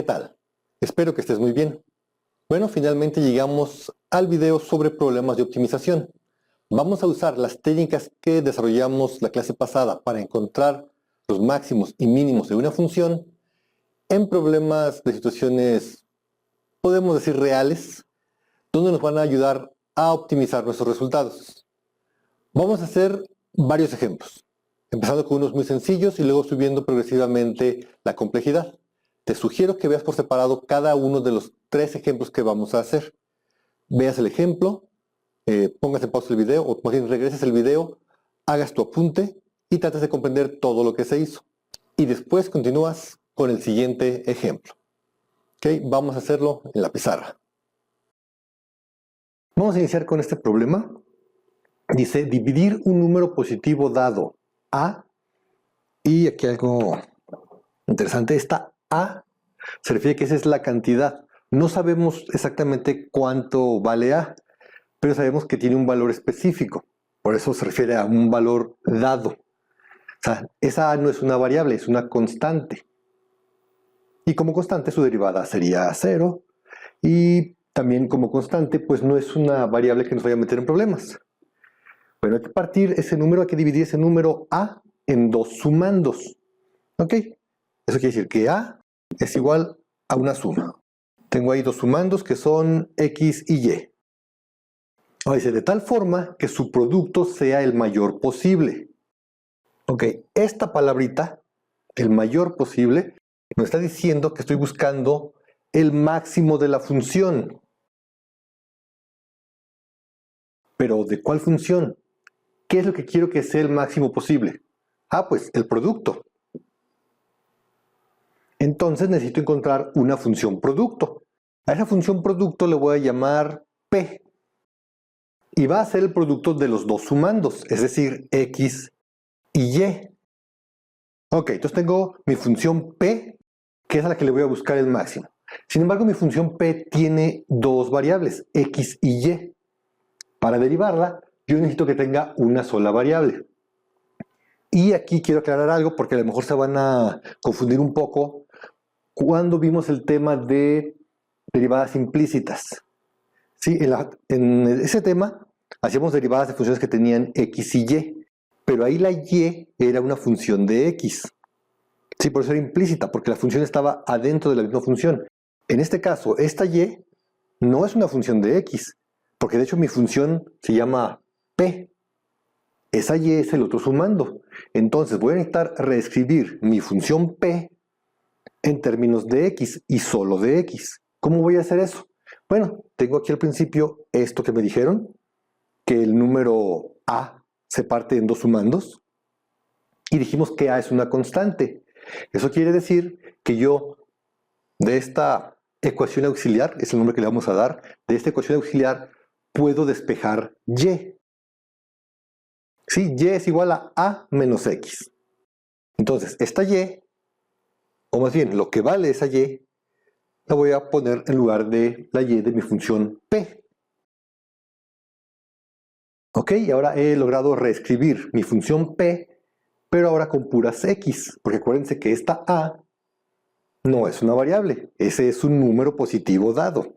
¿Qué tal? Espero que estés muy bien. Bueno, finalmente llegamos al video sobre problemas de optimización. Vamos a usar las técnicas que desarrollamos la clase pasada para encontrar los máximos y mínimos de una función en problemas de situaciones, podemos decir, reales, donde nos van a ayudar a optimizar nuestros resultados. Vamos a hacer varios ejemplos, empezando con unos muy sencillos y luego subiendo progresivamente la complejidad. Te sugiero que veas por separado cada uno de los 3 ejemplos que vamos a hacer. Veas el ejemplo, pongas en pausa el video, o más bien regreses el video, hagas tu apunte y trates de comprender todo lo que se hizo. Y después continúas con el siguiente ejemplo. ¿Okay? Vamos a hacerlo en la pizarra. Vamos a iniciar con este problema. Dice, dividir un número positivo dado A, y aquí algo interesante, esta A se refiere a que esa es la cantidad. No sabemos exactamente cuánto vale A, pero sabemos que tiene un valor específico. Por eso se refiere a un valor dado. O sea, esa A no es una variable, es una constante. Y como constante su derivada sería 0. Y también como constante, pues no es una variable que nos vaya a meter en problemas. Bueno, hay que partir ese número, hay que dividir ese número A en 2 sumandos. ¿Ok? Eso quiere decir que A es igual a una suma. Tengo ahí 2 sumandos que son X y Y. Ahora dice, de tal forma que su producto sea el mayor posible. Ok, esta palabrita, el mayor posible, me está diciendo que estoy buscando el máximo de la función. ¿Pero de cuál función? ¿Qué es lo que quiero que sea el máximo posible? Ah, pues el producto. Entonces necesito encontrar una función producto. A esa función producto le voy a llamar P. Y va a ser el producto de los 2 sumandos, es decir, X y Y. Ok, entonces tengo mi función P, que es a la que le voy a buscar el máximo. Sin embargo, mi función P tiene 2 variables, X y Y. Para derivarla, yo necesito que tenga una sola variable. Y aquí quiero aclarar algo porque a lo mejor se van a confundir un poco cuando vimos el tema de derivadas implícitas. Sí, en ese tema hacíamos derivadas de funciones que tenían X y Y, pero ahí la Y era una función de X. Sí, por eso era implícita, porque la función estaba adentro de la misma función. En este caso, esta Y no es una función de X, porque de hecho mi función se llama P. Esa Y es el otro sumando. Entonces voy a necesitar reescribir mi función P en términos de X y solo de X. ¿Cómo voy a hacer eso? Bueno, tengo aquí al principio esto que me dijeron, que el número A se parte en 2 sumandos, y dijimos que A es una constante. Eso quiere decir que yo, de esta ecuación auxiliar, es el nombre que le vamos a dar, de esta ecuación auxiliar, puedo despejar Y. Sí, Y es igual a A menos X. Entonces, esta Y, o más bien, lo que vale esa Y, la voy a poner en lugar de la Y de mi función P. Ok, y ahora he logrado reescribir mi función P, pero ahora con puras X, porque acuérdense que esta A no es una variable, ese es un número positivo dado,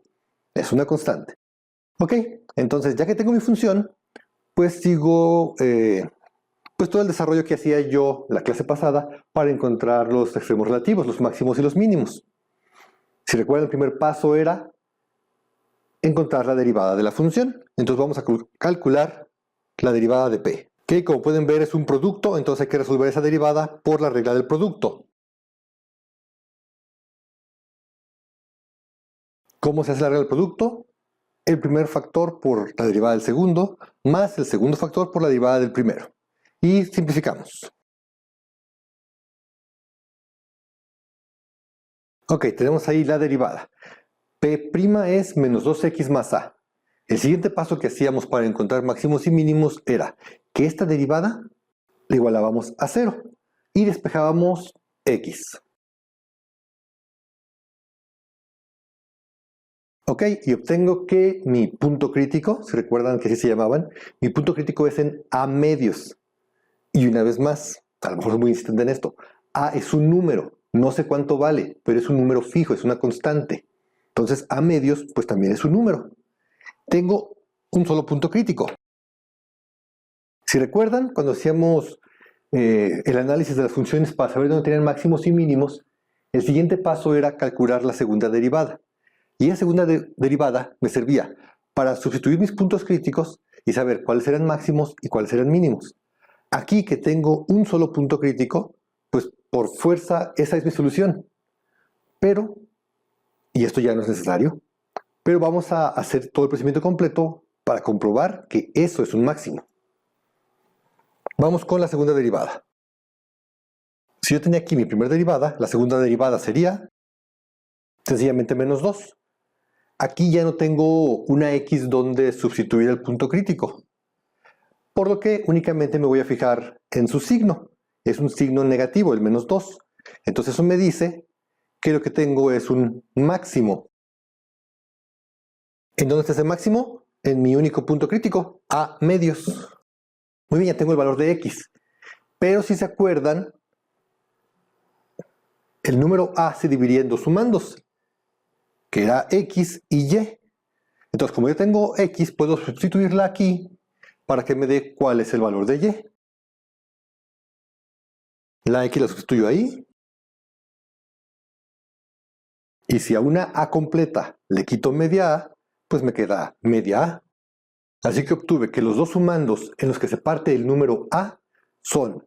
es una constante. Ok, entonces ya que tengo mi función, pues sigo pues todo el desarrollo que hacía yo la clase pasada para encontrar los extremos relativos, los máximos y los mínimos. Si recuerdan, el primer paso era encontrar la derivada de la función. Entonces vamos a calcular la derivada de P. Que como pueden ver es un producto, entonces hay que resolver esa derivada por la regla del producto. ¿Cómo se hace la regla del producto? El primer factor por la derivada del segundo, más el segundo factor por la derivada del primero. Y simplificamos. Ok, tenemos ahí la derivada. P' es menos 2x más a. El siguiente paso que hacíamos para encontrar máximos y mínimos era que esta derivada la igualábamos a 0 y despejábamos x. Ok, y obtengo que mi punto crítico, si recuerdan que así se llamaban, mi punto crítico es en a medios. Y una vez más, a lo mejor es muy insistente en esto, a es un número, No sé cuánto vale, pero es un número fijo, es una constante. Entonces A medios pues también es un número. Tengo un solo punto crítico. Si recuerdan, cuando hacíamos el análisis de las funciones para saber dónde tenían máximos y mínimos, el siguiente paso era calcular la segunda derivada. Y esa segunda derivada me servía para sustituir mis puntos críticos y saber cuáles eran máximos y cuáles eran mínimos. Aquí que tengo un solo punto crítico, pues por fuerza esa es mi solución. Pero, y esto ya no es necesario, pero vamos a hacer todo el procedimiento completo para comprobar que eso es un máximo. Vamos con la segunda derivada. Si yo tenía aquí mi primera derivada, la segunda derivada sería sencillamente menos 2. Aquí ya no tengo una x donde sustituir el punto crítico, por lo que únicamente me voy a fijar en su signo. Es un signo negativo, el menos 2. Entonces eso me dice que lo que tengo es un máximo. ¿En dónde está ese máximo? En mi único punto crítico, A medios. Muy bien, ya tengo el valor de x. Pero si se acuerdan, el número A se dividía en dos sumandos, que era x y y. Entonces, como yo tengo x, puedo sustituirla aquí para que me dé cuál es el valor de y. La x la sustituyo ahí. Y si a una a completa le quito media a, pues me queda media a. Así que obtuve que los dos sumandos en los que se parte el número a son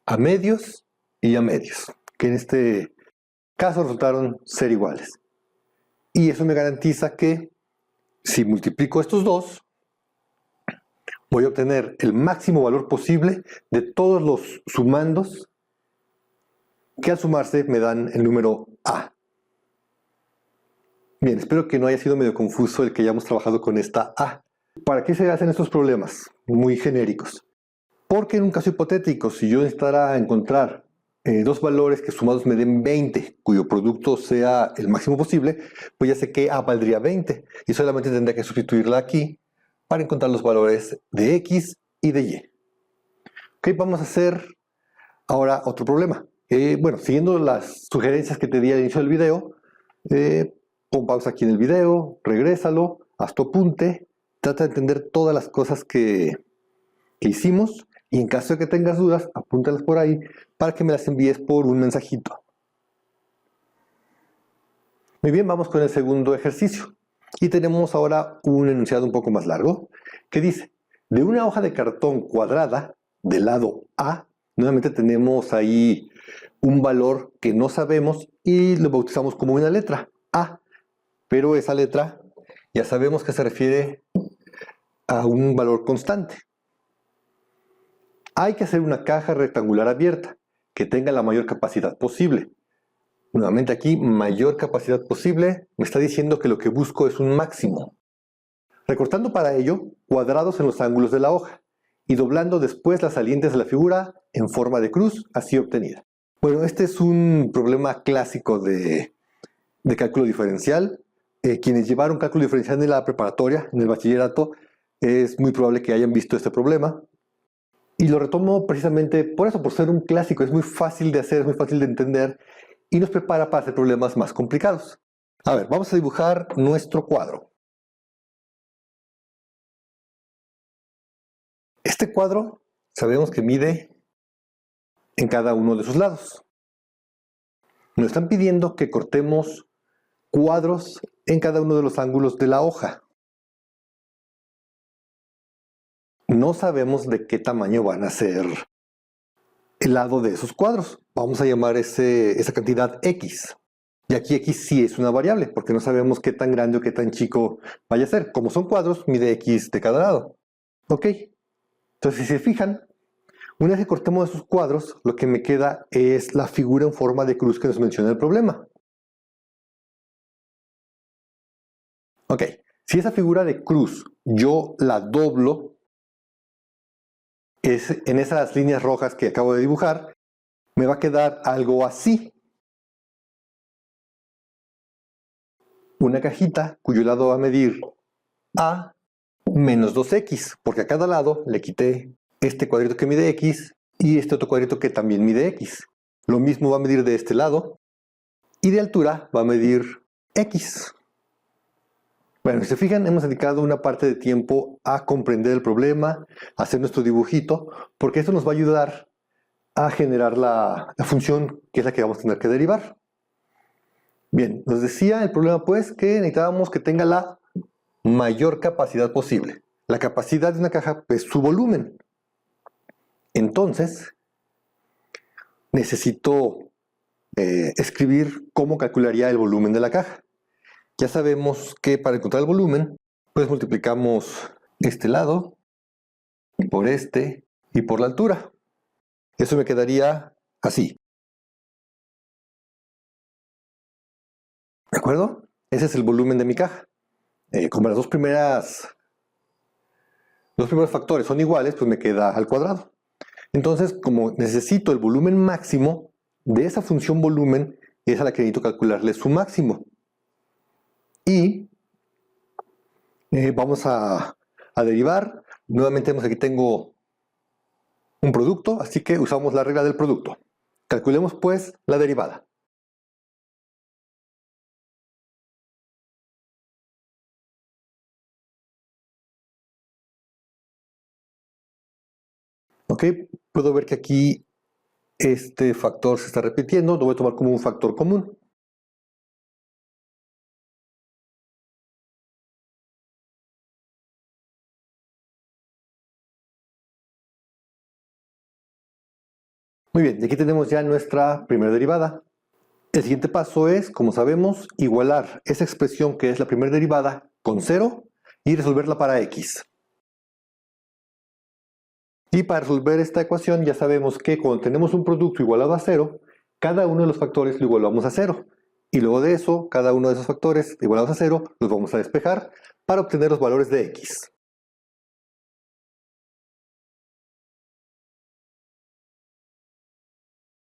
a medios y a medios, que en este caso resultaron ser iguales. Y eso me garantiza que si multiplico estos dos, voy a obtener el máximo valor posible de todos los sumandos que al sumarse me dan el número a. Bien, espero que no haya sido medio confuso el que hayamos trabajado con esta a. ¿Para qué se hacen estos problemas? Muy genéricos. Porque en un caso hipotético, si yo necesitara encontrar dos valores que sumados me den 20, cuyo producto sea el máximo posible, pues ya sé que a valdría 20 y solamente tendría que sustituirla aquí para encontrar los valores de x y de y. Ok, vamos a hacer ahora otro problema. Bueno, siguiendo las sugerencias que te di al inicio del video, pon pausa aquí en el video, regrésalo, haz tu apunte, trata de entender todas las cosas que hicimos y en caso de que tengas dudas, apúntalas por ahí para que me las envíes por un mensajito. Muy bien, vamos con el segundo ejercicio. Y tenemos ahora un enunciado un poco más largo que dice, de una hoja de cartón cuadrada del lado A, nuevamente tenemos ahí un valor que no sabemos y lo bautizamos como una letra, A. Pero esa letra ya sabemos que se refiere a un valor constante. Hay que hacer una caja rectangular abierta que tenga la mayor capacidad posible. Nuevamente aquí, mayor capacidad posible, me está diciendo que lo que busco es un máximo. Recortando para ello cuadrados en los ángulos de la hoja y doblando después las salientes de la figura en forma de cruz, así obtenida. Bueno, este es un problema clásico de cálculo diferencial. Quienes llevaron cálculo diferencial en la preparatoria, en el bachillerato, es muy probable que hayan visto este problema. Y lo retomo precisamente por eso, por ser un clásico. Es muy fácil de hacer, es muy fácil de entender y nos prepara para hacer problemas más complicados. A ver, vamos a dibujar nuestro cuadro. Este cuadro sabemos que mide en cada uno de sus lados. Nos están pidiendo que cortemos cuadros en cada uno de los ángulos de la hoja. No sabemos de qué tamaño van a ser el lado de esos cuadros. Vamos a llamar esa cantidad x. Y aquí x sí es una variable, porque no sabemos qué tan grande o qué tan chico vaya a ser. Como son cuadros, mide x de cada lado. Ok. Entonces, si se fijan, una vez que cortemos esos cuadros, lo que me queda es la figura en forma de cruz que nos menciona el problema. Ok. Si esa figura de cruz yo la doblo, en esas líneas rojas que acabo de dibujar, me va a quedar algo así. Una cajita cuyo lado va a medir a menos 2x, porque a cada lado le quité este cuadrito que mide x y este otro cuadrito que también mide x. Lo mismo va a medir de este lado, y de altura va a medir X. Bueno, si se fijan, hemos dedicado una parte de tiempo a comprender el problema, a hacer nuestro dibujito, porque esto nos va a ayudar a generar la función que es la que vamos a tener que derivar. Bien, nos decía el problema pues que necesitábamos que tenga la mayor capacidad posible. La capacidad de una caja es su volumen. Entonces, necesito escribir cómo calcularía el volumen de la caja. Ya sabemos que para encontrar el volumen, pues multiplicamos este lado por este y por la altura. Eso me quedaría así. ¿De acuerdo? Ese es el volumen de mi caja. Como las dos primeros factores son iguales, pues me queda al cuadrado. Entonces, como necesito el volumen máximo, de esa función volumen es a la que necesito calcularle su máximo. Y vamos a derivar. Nuevamente aquí tengo un producto, así que usamos la regla del producto. Calculemos pues la derivada. Ok, puedo ver que aquí este factor se está repitiendo, lo voy a tomar como un factor común. Muy bien, y aquí tenemos ya nuestra primera derivada. El siguiente paso es, como sabemos, igualar esa expresión que es la primera derivada con 0 y resolverla para x. Y para resolver esta ecuación ya sabemos que cuando tenemos un producto igualado a 0, cada uno de los factores lo igualamos a 0. Y luego de eso, cada uno de esos factores igualados a 0 los vamos a despejar para obtener los valores de x.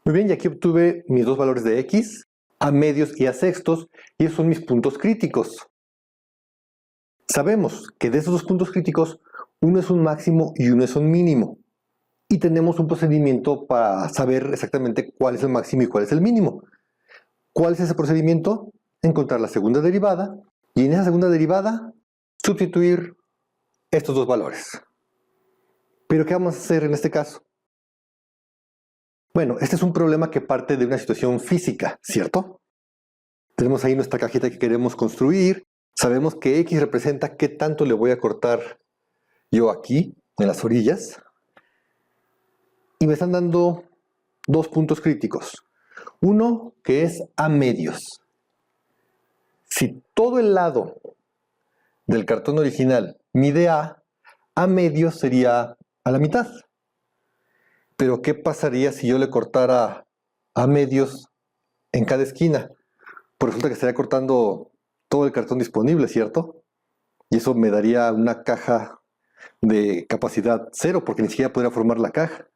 Muy bien, y aquí obtuve mis dos valores de x, a medios y a sextos, y esos son mis puntos críticos. Sabemos que de esos dos puntos críticos, uno es un máximo y uno es un mínimo. Y tenemos un procedimiento para saber exactamente cuál es el máximo y cuál es el mínimo. ¿Cuál es ese procedimiento? Encontrar la segunda derivada, y en esa segunda derivada, sustituir estos dos valores. ¿Pero qué vamos a hacer en este caso? Bueno, este es un problema que parte de una situación física, ¿cierto? Tenemos ahí nuestra cajita que queremos construir. Sabemos que X representa qué tanto le voy a cortar yo aquí, en las orillas. Y me están dando dos puntos críticos. Uno que es a medios. Si todo el lado del cartón original mide a medios sería a la mitad. Pero ¿qué pasaría si yo le cortara a medios en cada esquina? Pues resulta que estaría cortando todo el cartón disponible, ¿cierto? Y eso me daría una caja de capacidad 0, porque ni siquiera podría formar la caja.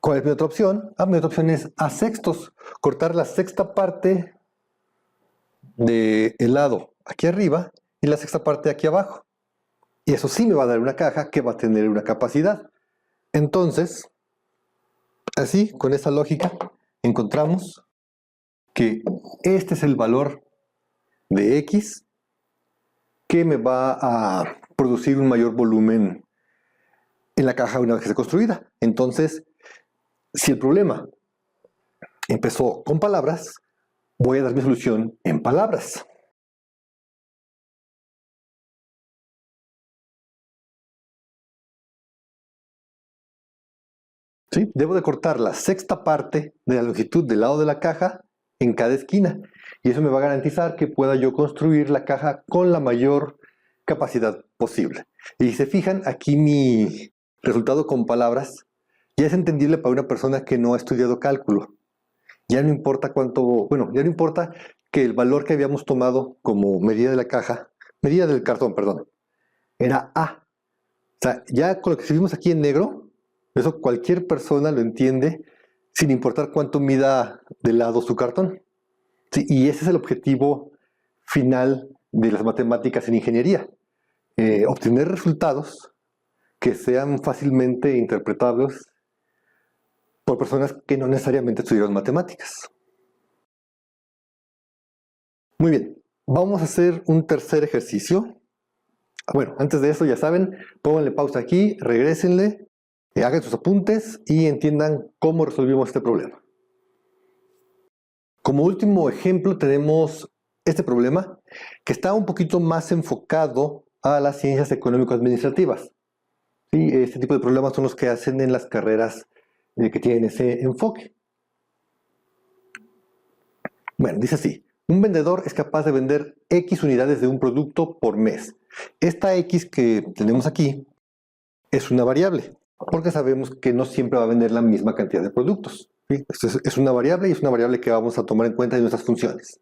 ¿Cuál es mi otra opción? Mi otra opción es a sextos, cortar la sexta parte del lado aquí arriba y la sexta parte aquí abajo. Y eso sí me va a dar una caja que va a tener una capacidad. Entonces, así, con esa lógica, encontramos que este es el valor de X que me va a producir un mayor volumen en la caja una vez que esté construida. Entonces, si el problema empezó con palabras, voy a dar mi solución en palabras. ¿Sí? Debo de cortar la sexta parte de la longitud del lado de la caja en cada esquina. Y eso me va a garantizar que pueda yo construir la caja con la mayor capacidad posible. Y si se fijan, aquí mi resultado con palabras ya es entendible para una persona que no ha estudiado cálculo. Ya no importa cuánto, bueno, ya no importa que el valor que habíamos tomado como medida de la caja, medida del cartón, perdón, era A. O sea, ya con lo que escribimos aquí en negro, eso cualquier persona lo entiende sin importar cuánto mida de lado su cartón. Sí, y ese es el objetivo final de las matemáticas en ingeniería. Obtener resultados que sean fácilmente interpretables por personas que no necesariamente estudiaron matemáticas. Muy bien, vamos a hacer un tercer ejercicio. Bueno, antes de eso, ya saben, pónganle pausa aquí, regrésenle, hagan sus apuntes y entiendan cómo resolvimos este problema. Como último ejemplo tenemos este problema que está un poquito más enfocado a las ciencias económico-administrativas. ¿Sí? Este tipo de problemas son los que hacen en las carreras que tienen ese enfoque. Bueno, dice así. Un vendedor es capaz de vender X unidades de un producto por mes. Esta X que tenemos aquí es una variable, porque sabemos que no siempre va a vender la misma cantidad de productos. ¿Sí? Esto es una variable y es una variable que vamos a tomar en cuenta en nuestras funciones.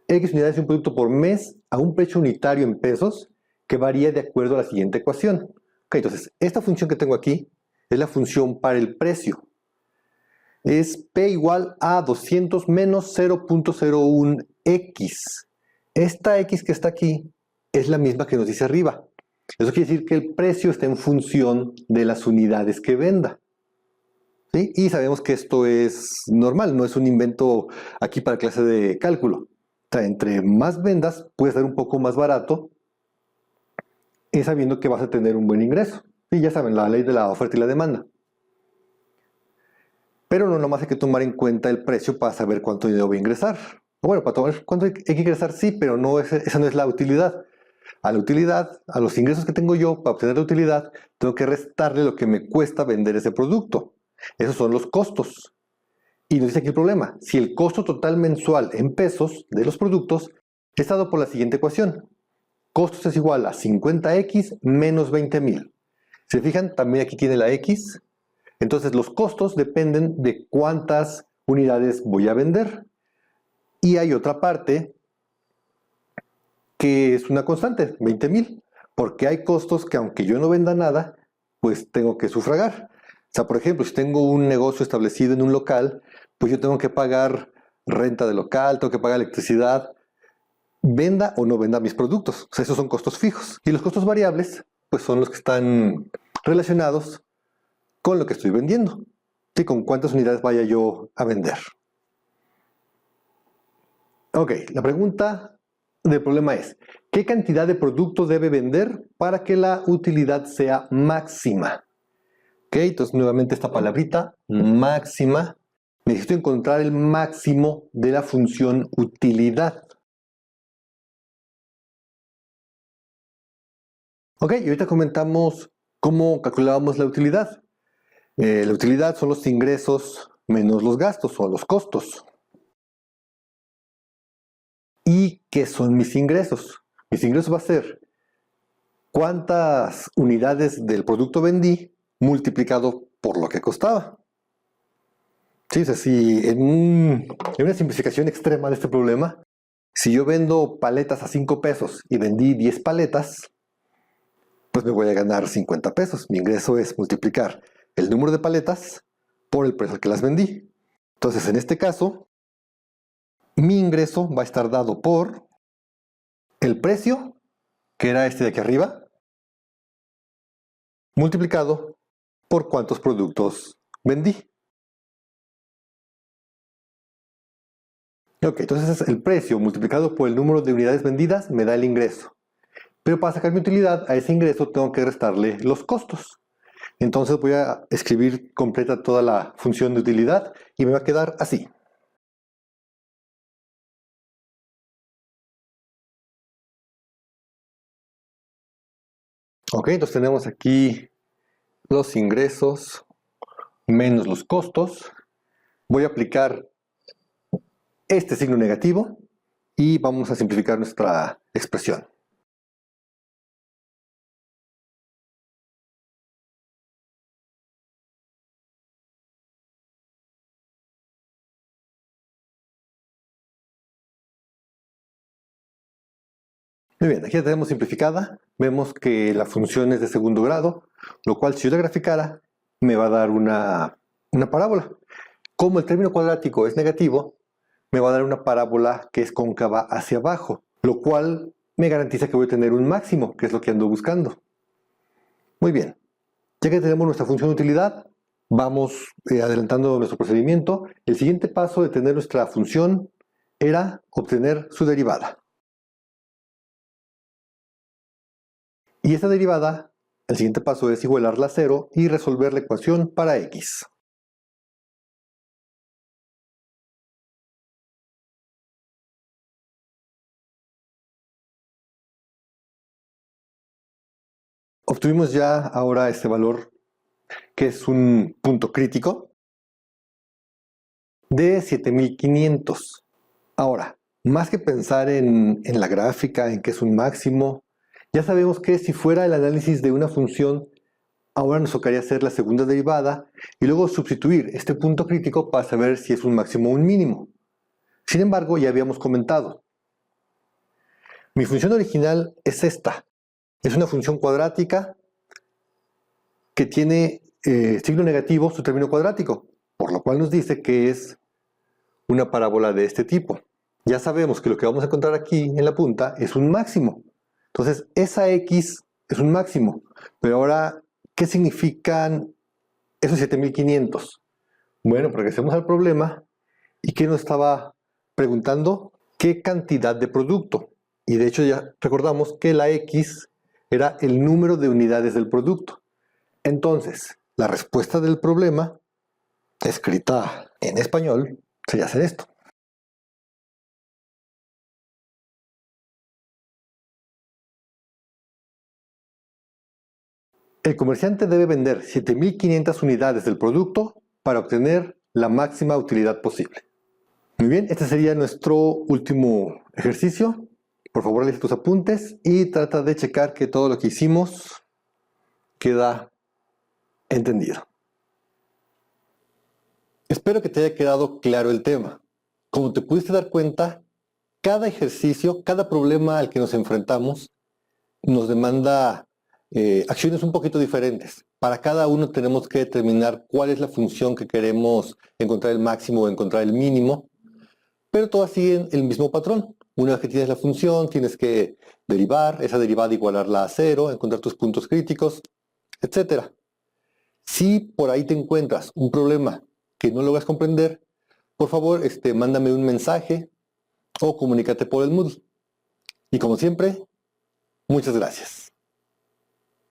X unidades de un producto por mes a un precio unitario en pesos que varía de acuerdo a la siguiente ecuación. Ok, entonces, esta función que tengo aquí es la función para el precio. Es P igual a 200 menos 0.01x. Esta x que está aquí es la misma que nos dice arriba. Eso quiere decir que el precio está en función de las unidades que venda. ¿Sí? Y sabemos que esto es normal, no es un invento aquí para clase de cálculo. O sea, entre más vendas, puede ser un poco más barato, y sabiendo que vas a tener un buen ingreso. Sí, ya saben, la ley de la oferta y la demanda. Pero no nomás hay que tomar en cuenta el precio para saber cuánto dinero voy a ingresar. Bueno, para tomar cuánto hay que ingresar, sí, pero no esa no es la utilidad. A la utilidad, a los ingresos que tengo yo para obtener la utilidad, tengo que restarle lo que me cuesta vender ese producto. Esos son los costos. Y nos dice aquí el problema. Si el costo total mensual en pesos de los productos es dado por la siguiente ecuación. Costos es igual a 50x menos 20,000. ¿Se fijan? También aquí tiene la x. Entonces los costos dependen de cuántas unidades voy a vender. Y hay otra parte que es una constante, 20,000. Porque hay costos que aunque yo no venda nada, pues tengo que sufragar. O sea, por ejemplo, si tengo un negocio establecido en un local, pues yo tengo que pagar renta del local, tengo que pagar electricidad, venda o no venda mis productos. O sea, esos son costos fijos. Y los costos variables, pues son los que están relacionados con lo que estoy vendiendo. Sí, con cuántas unidades vaya yo a vender. Ok, la pregunta del problema es, ¿qué cantidad de producto debe vender para que la utilidad sea máxima? Ok, entonces nuevamente esta palabrita, máxima. Necesito encontrar el máximo de la función utilidad. Ok, y ahorita comentamos cómo calculábamos la utilidad. La utilidad son los ingresos menos los gastos o los costos. ¿Y qué son mis ingresos? Mis ingresos va a ser cuántas unidades del producto vendí multiplicado por lo que costaba. Sí, o sea, si en una simplificación extrema de este problema, si yo vendo paletas a 5 pesos y vendí 10 paletas, pues me voy a ganar 50 pesos. Mi ingreso es multiplicar el número de paletas por el precio al que las vendí. Entonces, en este caso, mi ingreso va a estar dado por el precio, que era este de aquí arriba, multiplicado por cuántos productos vendí. Ok, entonces el precio multiplicado por el número de unidades vendidas me da el ingreso. Pero para sacar mi utilidad, a ese ingreso tengo que restarle los costos. Entonces voy a escribir completa toda la función de utilidad y me va a quedar así. Ok, entonces tenemos aquí los ingresos menos los costos. Voy a aplicar este signo negativo y vamos a simplificar nuestra expresión. Muy bien, aquí la tenemos simplificada. Vemos que la función es de segundo grado, lo cual si yo la graficara me va a dar una parábola. Como el término cuadrático es negativo, me va a dar una parábola que es cóncava hacia abajo, lo cual me garantiza que voy a tener un máximo, que es lo que ando buscando. Muy bien, ya que tenemos nuestra función de utilidad, vamos adelantando nuestro procedimiento. El siguiente paso de tener nuestra función era obtener su derivada. Y esa derivada, el siguiente paso es igualarla a 0 y resolver la ecuación para x. Obtuvimos ya ahora este valor, que es un punto crítico, de 7500. Ahora, más que pensar en la gráfica, en que es un máximo, ya sabemos que si fuera el análisis de una función, ahora nos tocaría hacer la segunda derivada y luego sustituir este punto crítico para saber si es un máximo o un mínimo. Sin embargo, ya habíamos comentado, mi función original es esta. Es una función cuadrática que tiene signo negativo su término cuadrático, por lo cual nos dice que es una parábola de este tipo. Ya sabemos que lo que vamos a encontrar aquí en la punta es un máximo. Entonces, esa x es un máximo. Pero ahora, ¿qué significan esos 7500? Bueno, regresemos al problema. ¿Y qué nos estaba preguntando? ¿Qué cantidad de producto? Y de hecho ya recordamos que la x era el número de unidades del producto. Entonces, la respuesta del problema, escrita en español, sería hacer esto. El comerciante debe vender 7500 unidades del producto para obtener la máxima utilidad posible. Muy bien, este sería nuestro último ejercicio. Por favor, lee tus apuntes y trata de checar que todo lo que hicimos queda entendido. Espero que te haya quedado claro el tema. Como te pudiste dar cuenta, cada ejercicio, cada problema al que nos enfrentamos nos demanda acciones un poquito diferentes. Para cada uno tenemos que determinar cuál es la función que queremos encontrar el máximo o encontrar el mínimo, pero todas siguen el mismo patrón. Una vez que tienes la función, tienes que derivar, esa derivada igualarla a 0, encontrar tus puntos críticos, etc. Si por ahí te encuentras un problema que no logras comprender, por favor, mándame un mensaje o comunícate por el Moodle. Y como siempre, muchas gracias.